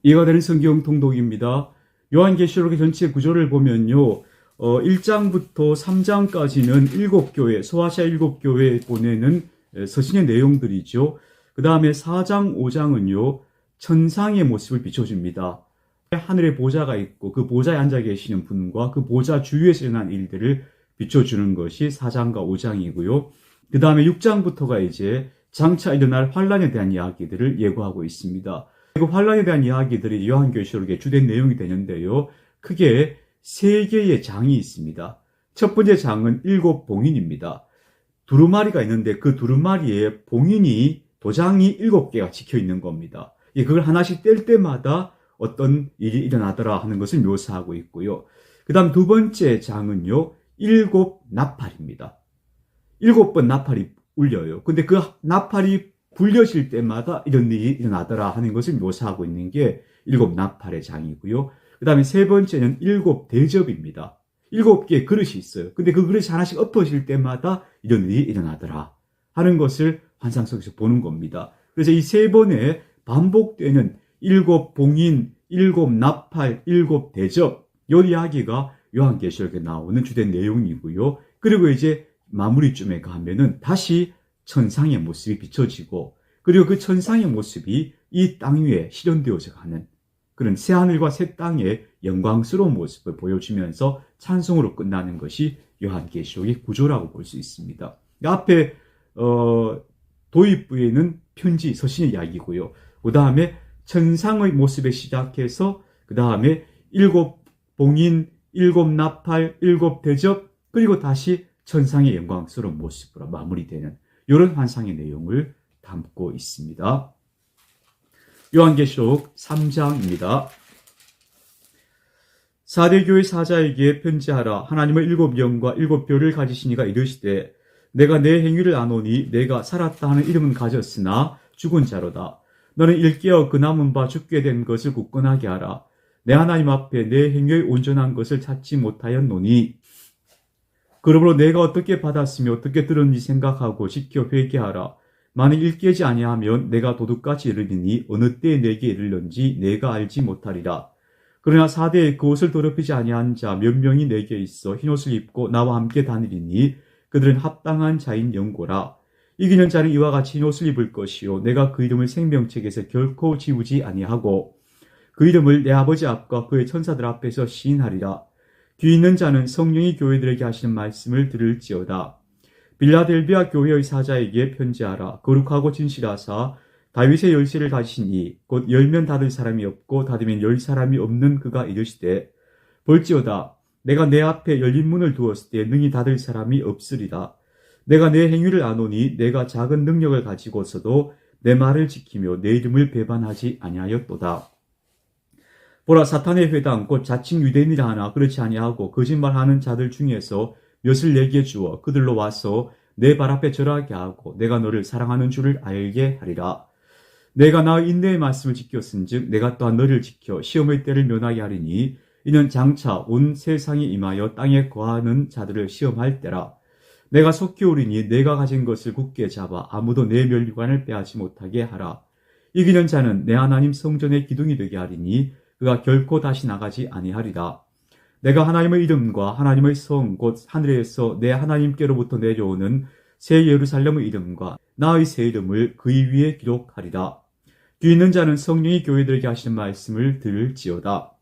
이해가 되는 성경 통독입니다. 요한계시록의 전체 구조를 보면요. 1장부터 3장까지는 7교회, 소아시아 7교회에 보내는 서신의 내용들이죠. 그 다음에 4장, 5장은요. 천상의 모습을 비춰줍니다. 하늘에 보좌가 있고 그 보좌에 앉아 계시는 분과 그 보좌 주위에서 일어난 일들을 비춰주는 것이 4장과 5장이고요. 그 다음에 6장부터가 이제 장차 일어날 환란에 대한 이야기들을 예고하고 있습니다. 그 환란에 대한 이야기들이 요한계시록의 주된 내용이 되는데요. 크게 세 개의 장이 있습니다. 첫 번째 장은 7봉인입니다. 두루마리가 있는데 그 두루마리에 봉인이 도장이 7개가 찍혀 있는 겁니다. 그걸 하나씩 뗄 때마다 어떤 일이 일어나더라 하는 것을 묘사하고 있고요. 그 다음 두 번째 장은요. 7나팔입니다. 7번 나팔이 울려요. 근데 그 나팔이 불려질 때마다 이런 일이 일어나더라 하는 것을 묘사하고 있는 게 7나팔의 장이고요. 그 다음에 세 번째는 7대접입니다. 7개의 그릇이 있어요. 근데 그 그릇이 하나씩 엎어질 때마다 이런 일이 일어나더라 하는 것을 환상 속에서 보는 겁니다. 그래서 이 세 번에 반복되는 7봉인, 7나팔, 7대접 이 이야기가 요한계시록에 나오는 주된 내용이고요. 그리고 이제 마무리쯤에 가면은 다시 천상의 모습이 비춰지고 그리고 그 천상의 모습이 이 땅 위에 실현되어져 가는 그런 새하늘과 새 땅의 영광스러운 모습을 보여주면서 찬송으로 끝나는 것이 요한계시록의 구조라고 볼 수 있습니다. 앞에 도입부에는 편지, 서신의 이야기고요. 그 다음에 천상의 모습에 시작해서 그 다음에 7봉인, 7나팔, 7대접 그리고 다시 천상의 영광스러운 모습으로 마무리되는 이런 환상의 내용을 담고 있습니다. 요한계시록 3장입니다. 사대교회 사자에게 편지하라. 하나님의 7영과 7뼈를 가지신 이가 이르시되 내가 내 행위를 아노니 내가 살았다 하는 이름은 가졌으나 죽은 자로다. 너는 일깨어 그 남은 바 죽게 된 것을 굳건하게 하라. 내 하나님 앞에 내 행위의 온전한 것을 찾지 못하였노니 그러므로 내가 어떻게 받았으며 어떻게 들었는지 생각하고 지켜 회개하라. 만일 일깨지 아니하면 내가 도둑같이 이르리니 어느 때에 내게 이르는지 내가 알지 못하리라. 그러나 사대에 그 옷을 더럽히지 아니한 자 몇 명이 내게 있어 흰옷을 입고 나와 함께 다니리니 그들은 합당한 자인 영고라. 이기는 자는 이와 같이 흰옷을 입을 것이요 내가 그 이름을 생명책에서 결코 지우지 아니하고 그 이름을 내 아버지 앞과 그의 천사들 앞에서 시인하리라. 귀 있는 자는 성령이 교회들에게 하시는 말씀을 들을지어다. 빌라델비아 교회의 사자에게 편지하라. 거룩하고 진실하사 다윗의 열쇠를 가지신 이 곧 열면 닫을 사람이 없고 닫으면 열 사람이 없는 그가 이르시되 볼지어다 내가 내 앞에 열린 문을 두었을 때 능히 닫을 사람이 없으리라. 내가 내 행위를 아노니 내가 작은 능력을 가지고서도 내 말을 지키며 내 이름을 배반하지 아니하였도다. 보라 사탄의 회당 곧 자칭 유대인이라 하나 그렇지 아니하고 거짓말하는 자들 중에서 몇을 내게 주어 그들로 와서 내 발 앞에 절하게 하고 내가 너를 사랑하는 줄을 알게 하리라. 내가 나의 인내의 말씀을 지켰은즉 내가 또한 너를 지켜 시험의 때를 면하게 하리니 이는 장차 온 세상에 임하여 땅에 거하는 자들을 시험할 때라. 내가 속히 오리니 내가 가진 것을 굳게 잡아 아무도 내 멸류관을 빼앗지 못하게 하라. 이기는 자는 내 하나님 성전의 기둥이 되게 하리니 그가 결코 다시 나가지 아니하리라. 내가 하나님의 이름과 하나님의 성 곧 하늘에서 내 하나님께로부터 내려오는 새 예루살렘의 이름과 나의 새 이름을 그의 위에 기록하리라. 귀 있는 자는 성령이 교회들에게 하시는 말씀을 들을지어다.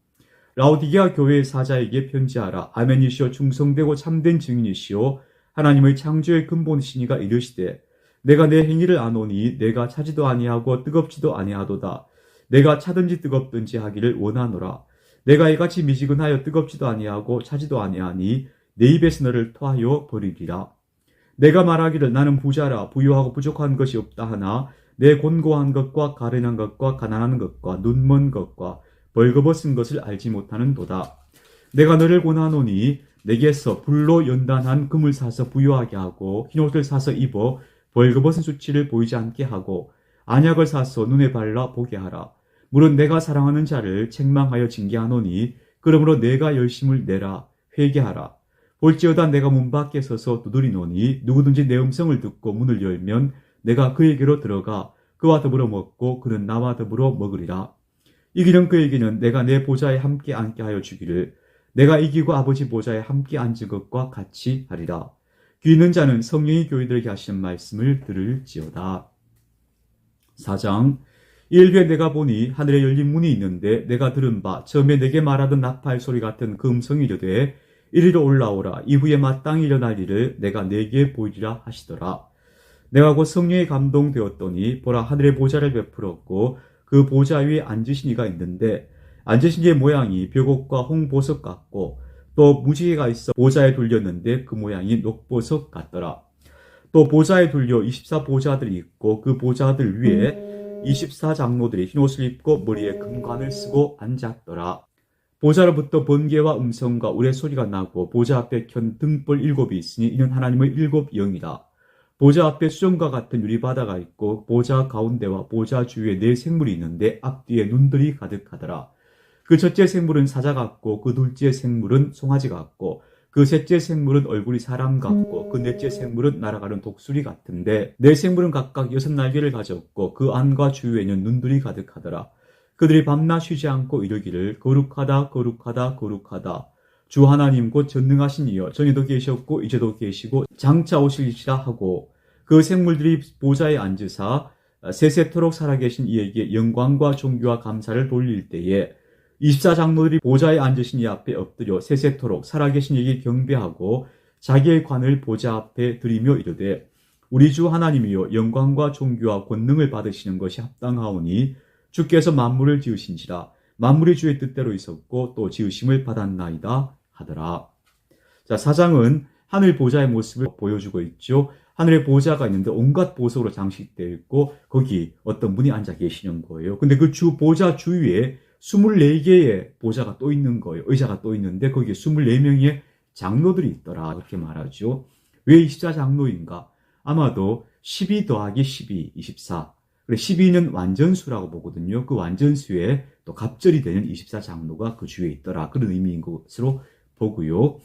라오디게아 교회의 사자에게 편지하라. 아멘이시오 충성되고 참된 증인이시오 하나님의 창조의 근본이신 이가 이르시되 내가 내 행위를 아노니 내가 차지도 아니하고 뜨겁지도 아니하도다. 내가 차든지 뜨겁든지 하기를 원하노라. 내가 이같이 미지근하여 뜨겁지도 아니하고 차지도 아니하니 내 입에서 너를 토하여 버리리라. 내가 말하기를 나는 부자라 부유하고 부족한 것이 없다 하나 내 곤고한 것과 가련한 것과 가난한 것과 눈먼 것과 벌거벗은 것을 알지 못하는 도다. 내가 너를 권하노니 내게서 불로 연단한 금을 사서 부유하게 하고 흰옷을 사서 입어 벌거벗은 수치를 보이지 않게 하고 안약을 사서 눈에 발라 보게 하라. 물은 내가 사랑하는 자를 책망하여 징계하노니 그러므로 내가 열심을 내라 회개하라. 볼지어다 내가 문 밖에 서서 두드리노니 누구든지 내 음성을 듣고 문을 열면 내가 그에게로 들어가 그와 더불어 먹고 그는 나와 더불어 먹으리라. 이기는 그에게는 내가 내 보좌에 함께 앉게 하여 주기를 내가 이기고 아버지 보좌에 함께 앉은 것과 같이 하리라. 귀 있는 자는 성령이 교회들에게 하시는 말씀을 들을지어다. 4장 일후에 내가 보니 하늘에 열린 문이 있는데 내가 들은 바 처음에 내게 말하던 나팔 소리 같은 그 음성이 이르되 이리로 올라오라. 이후에 마땅히 일어날 일을 내가 내게 보이리라 하시더라. 내가 곧 성령에 감동되었더니 보라 하늘의 보좌를 베풀었고 그 보좌 위에 앉으신 이가 있는데 앉으신 이의 모양이 벽옥과 홍보석 같고 또 무지개가 있어 보좌에 둘렸는데 그 모양이 녹보석 같더라. 또 보좌에 둘려 24보좌들이 있고 그 보좌들 위에 24장로들이 흰옷을 입고 머리에 금관을 쓰고 앉았더라. 보좌로부터 번개와 음성과 우레소리가 나고 보좌 앞에 켠 등불 7이 있으니 이는 하나님의 7 영이다. 보좌 앞에 수정과 같은 유리바다가 있고 보좌 가운데와 보좌 주위에 4 생물이 있는데 앞뒤에 눈들이 가득하더라. 그 첫째 생물은 사자 같고 그 둘째 생물은 송아지 같고 그 셋째 생물은 얼굴이 사람 같고 그 넷째 생물은 날아가는 독수리 같은데 4 생물은 각각 6 날개를 가졌고 그 안과 주위에는 눈들이 가득하더라. 그들이 밤낮 쉬지 않고 이르기를 거룩하다 거룩하다 거룩하다 주 하나님 곧 전능하신 이여 전에도 계셨고 이제도 계시고 장차 오실지라 하고 그 생물들이 보좌에 앉으사 세세토록 살아계신 이에게 영광과 존귀와 감사를 돌릴 때에 24장로들이 보좌에 앉으신 이 앞에 엎드려 세세토록 살아계신 이에게 경배하고 자기의 관을 보좌 앞에 드리며 이르되 우리 주 하나님이여 영광과 존귀와 권능을 받으시는 것이 합당하오니 주께서 만물을 지으신지라 만물이 주의 뜻대로 있었고 또 지으심을 받았나이다 하더라. 자, 4장은 하늘 보좌의 모습을 보여주고 있죠. 하늘에 보좌가 있는데 온갖 보석으로 장식되어 있고 거기 어떤 분이 앉아 계시는 거예요. 근데 그 보좌 주위에 24개의 보좌가 또 있는 거예요. 의자가 또 있는데 거기에 24명의 장로들이 있더라. 이렇게 말하죠. 왜 24장로인가? 아마도 12 더하기 12, 24. 12는 완전수라고 보거든요. 그 완전수에 또 갑절이 되는 24장로가 그 주위에 있더라. 그런 의미인 것으로 보고요.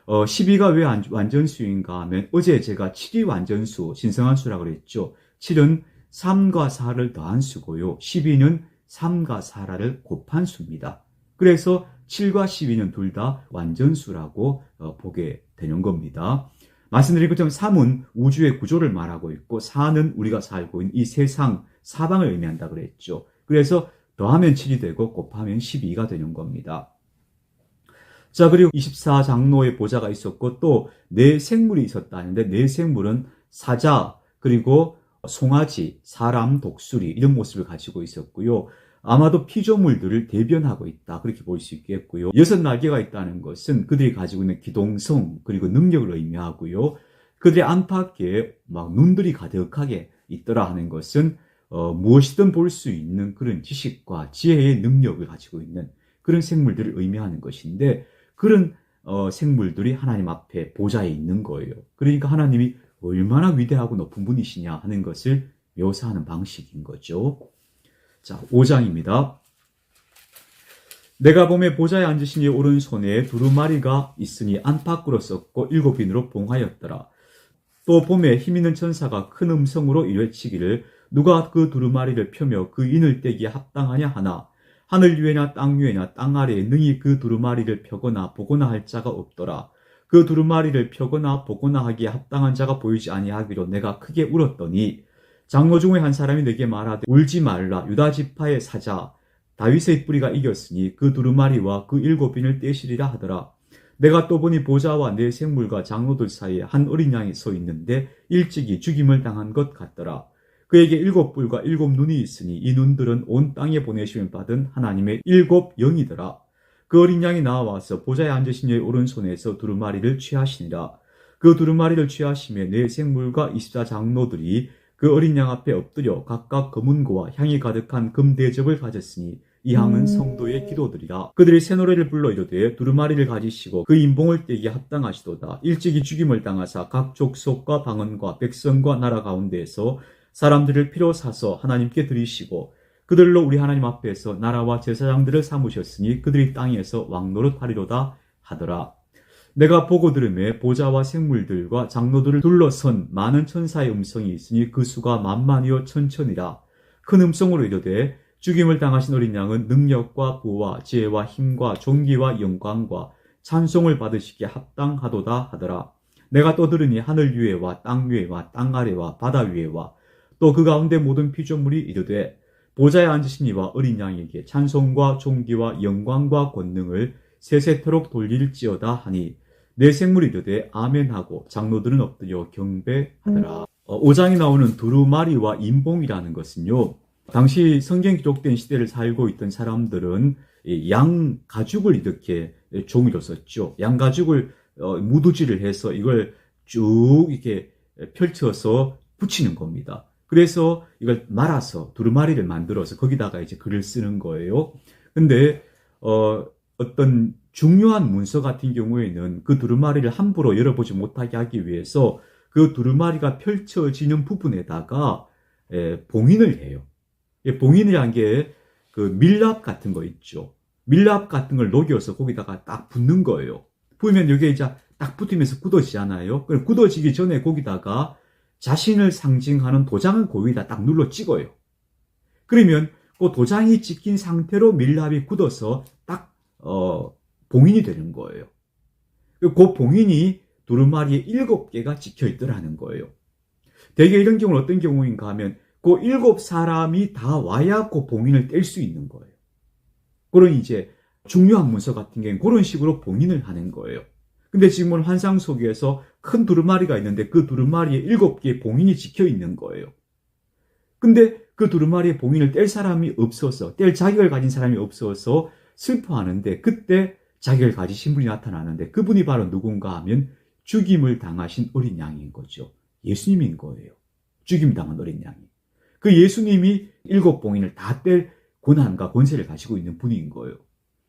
12가 왜 완전수인가 하면 어제 제가 7이 완전수, 신성한 수라고 그랬죠. 7은 3과 4를 더한 수고요. 12는 3과 4를 곱한 수입니다. 그래서 7과 12는 둘 다 완전수라고 보게 되는 겁니다. 말씀드린 것처럼 3은 우주의 구조를 말하고 있고 4는 우리가 살고 있는 이 세상, 사방을 의미한다 그랬죠. 그래서 더하면 7이 되고 곱하면 12가 되는 겁니다. 자, 그리고 24장로의 보좌가 있었고 또 4 생물이 있었다는데 4 생물은 사자, 그리고 송아지, 사람, 독수리 이런 모습을 가지고 있었고요. 아마도 피조물들을 대변하고 있다 그렇게 볼 수 있겠고요. 6 날개가 있다는 것은 그들이 가지고 있는 기동성 그리고 능력을 의미하고요. 그들의 안팎에 막 눈들이 가득하게 있더라 하는 것은 무엇이든 볼 수 있는 그런 지식과 지혜의 능력을 가지고 있는 그런 생물들을 의미하는 것인데 그런 생물들이 하나님 앞에 보좌에 있는 거예요. 그러니까 하나님이 얼마나 위대하고 높은 분이시냐 하는 것을 묘사하는 방식인 거죠. 자, 5장입니다. 내가 보매 보좌에 앉으신 이의 오른손에 두루마리가 있으니 안팎으로 썼고 7인으로 봉하였더라. 또 봄에 힘있는 천사가 큰 음성으로 이르치기를 누가 그 두루마리를 펴며 그 인을 떼기에 합당하냐 하나 하늘 위에나 땅 위에나 땅 아래에 능히 그 두루마리를 펴거나 보거나 할 자가 없더라. 그 두루마리를 펴거나 보거나 하기에 합당한 자가 보이지 아니하기로 내가 크게 울었더니 장로 중에 한 사람이 내게 말하되 울지 말라. 유다 지파의 사자 다윗의 뿌리가 이겼으니 그 두루마리와 그 7인을 떼시리라 하더라. 내가 또 보니 보좌와 4 생물과 장로들 사이에 한 어린 양이 서 있는데 일찍이 죽임을 당한 것 같더라. 그에게 7뿔과 7눈이 있으니 이 눈들은 온 땅에 보내심을 받은 하나님의 7 영이더라. 그 어린 양이 나와서 보좌에 앉으신 이의 오른손에서 두루마리를 취하시니라. 그 두루마리를 취하심에 4 생물과 24장로들이 그 어린 양 앞에 엎드려 각각 검은고와 향이 가득한 금대접을 가졌으니 이 향은 성도의 기도들이라. 그들이 새 노래를 불러 이르되 두루마리를 가지시고 그 인봉을 떼기에 합당하시도다. 일찍이 죽임을 당하사 각 족속과 방언과 백성과 나라 가운데에서 사람들을 피로 사서 하나님께 드리시고 그들로 우리 하나님 앞에서 나라와 제사장들을 삼으셨으니 그들이 땅에서 왕노릇 하리로다 하더라. 내가 보고 들음에 보좌와 생물들과 장로들을 둘러선 많은 천사의 음성이 있으니 그 수가 만만이요 천천이라. 큰 음성으로 이르되 죽임을 당하신 어린 양은 능력과 부와 지혜와 힘과 존귀와 영광과 찬송을 받으시기에 합당하도다 하더라. 내가 또 들으니 하늘 위에와 땅 위에와 땅 아래와 바다 위에와 또 그 가운데 모든 피조물이 이르되 보좌에 앉으신 이와 어린 양에게 찬송과 존귀와 영광과 권능을 세세토록 돌릴지어다 하니 내 생물이 이르되 아멘하고 장로들은 엎드려 경배하더라. 5장에 나오는 두루마리와 인봉이라는 것은요, 당시 성경 기록된 시대를 살고 있던 사람들은 양 가죽을 이렇게 종이로 썼죠. 양 가죽을 무두질을 해서 이걸 쭉 이렇게 펼쳐서 붙이는 겁니다. 그래서 이걸 말아서 두루마리를 만들어서 거기다가 이제 글을 쓰는 거예요. 근데 어떤 중요한 문서 같은 경우에는 그 두루마리를 함부로 열어보지 못하게 하기 위해서 그 두루마리가 펼쳐지는 부분에다가 봉인을 해요. 봉인이란 게 그 밀랍 같은 거 있죠. 밀랍 같은 걸 녹여서 거기다가 딱 붙는 거예요. 보면 여기에 이제 딱 붙으면서 굳어지잖아요. 그럼 굳어지기 전에 거기다가 자신을 상징하는 도장을 거기다 딱 눌러 찍어요. 그러면 그 도장이 찍힌 상태로 밀랍이 굳어서 딱 봉인이 되는 거예요. 그 봉인이 두루마리에 7개가 찍혀 있더라는 거예요. 대개 이런 경우는 어떤 경우인가 하면 그 7사람이 다 와야 그 봉인을 뗄 수 있는 거예요. 그런 이제 중요한 문서 같은 경우는 그런 식으로 봉인을 하는 거예요. 근데 지금은 환상 속에서 큰 두루마리가 있는데 그 두루마리에 7개의 봉인이 찍혀 있는 거예요. 근데 그 두루마리의 봉인을 뗄 사람이 없어서, 뗄 자격을 가진 사람이 없어서 슬퍼하는데 그때 자격을 가지신 분이 나타나는데 그분이 바로 누군가 하면 죽임을 당하신 어린 양인 거죠. 예수님인 거예요. 죽임 당한 어린 양이. 그 예수님이 7봉인을 다 뗄 권한과 권세를 가지고 있는 분인 거예요.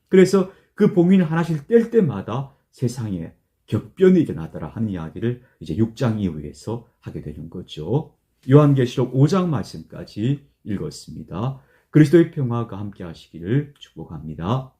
그래서 그 봉인을 하나씩 뗄 때마다 세상에 격변이 일어나더라 하는 이야기를 이제 6장 이후에서 하게 되는 거죠. 요한계시록 5장 말씀까지 읽었습니다. 그리스도의 평화가 함께 하시기를 축복합니다.